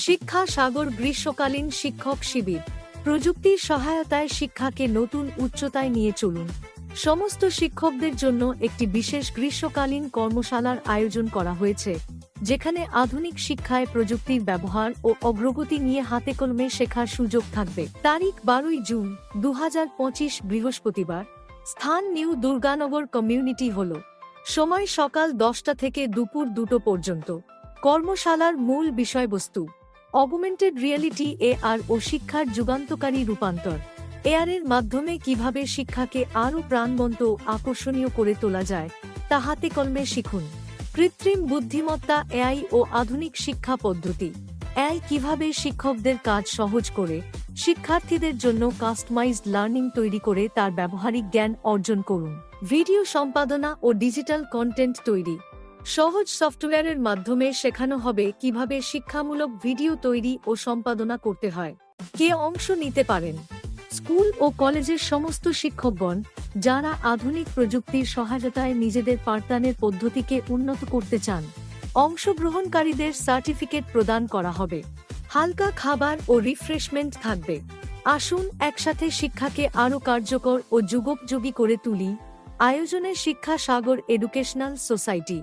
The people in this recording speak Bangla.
শিক্ষা সাগর গ্রীষ্মকালীন শিক্ষক শিবির। প্রযুক্তির সহায়তায় শিক্ষাকে নতুন উচ্চতায় নিয়ে চলুন। সমস্ত শিক্ষকদের জন্য একটি বিশেষ গ্রীষ্মকালীন কর্মশালার আয়োজন করা হয়েছে, যেখানে আধুনিক শিক্ষায় প্রযুক্তির ব্যবহার ও অগ্রগতি নিয়ে হাতেকলমে শেখার সুযোগ থাকবে। তারিখ 12 জুন 2025 বৃহস্পতিবার। স্থান নিউ দুর্গানগর কমিউনিটি হল। সময় সকাল 10টা থেকে দুপুর 2টো পর্যন্ত। কর্মশালার মূল বিষয়বস্তু: অগুমেন্টেড রিয়েলিটি এআর ও শিক্ষার যুগান্তকারী রূপান্তর। এআরের মাধ্যমে কিভাবে শিক্ষাকে আরও প্রাণবন্ত ও আকর্ষণীয় করে তোলা যায় তা হাতে কলমে শিখুন। কৃত্রিম বুদ্ধিমত্তা এআই ও আধুনিক শিক্ষা পদ্ধতি। এআই কিভাবে শিক্ষকদের কাজ সহজ করে শিক্ষার্থীদের জন্য কাস্টমাইজড লার্নিং তৈরি করে তার ব্যবহারিক জ্ঞান অর্জন করুন। ভিডিও সম্পাদনা ও ডিজিটাল কন্টেন্ট তৈরি। সহজ সফটওয়্যারের মাধ্যমে শেখানো হবে কিভাবে শিক্ষামূলক ভিডিও তৈরি ও সম্পাদনা করতে হয়। কে অংশ নিতে পারেন? স্কুল ও কলেজের সমস্ত শিক্ষকগণ, যারা আধুনিক প্রযুক্তির সহায়তায় নিজেদের পাঠদানের পদ্ধতিকে উন্নত করতে চান। অংশগ্রহণকারীদের সার্টিফিকেট প্রদান করা হবে। হালকা খাবার ও রিফ্রেশমেন্ট থাকবে। আসুন একসাথে শিক্ষাকে আরও কার্যকর ও যুগোপযোগী করে তুলি। আয়োজনে শিক্ষা সাগর এডুকেশনাল সোসাইটি।